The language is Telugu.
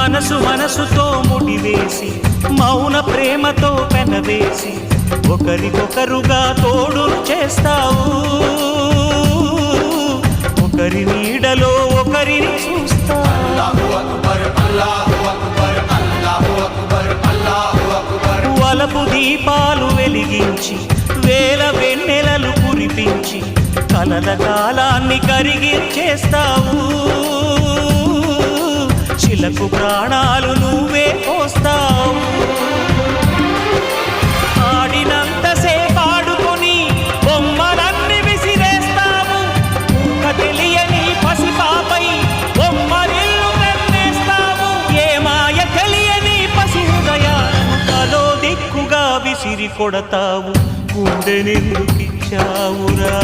మనసు మనసుతో ముడివేసి మౌన ప్రేమతో పెనవేసి ఒకరికొకరుగా తోడును చేస్తావు ఒకరి నీడలో ఒకరిని చూస్తావు వలపు దీపాలు వెలిగించి వేల వెన్నెలలు కురిపించి కలల కాలాన్ని కరిగించేస్తావు శిలకు ప్రాణాలు నువ్వే పోస్తావు ఆడినంతసేపు ఆడుకొని బొమ్మలన్నీ విసిరేస్తావు ఊహ తెలియని పసిపాపై బొమ్మరిల్లు వెన్నేస్తావు ఏ మాయ తెలియని పసి హృదయాలను తలో దిక్కుగా విసిరి కొడతావు గుండెనెందుకిచ్చావురా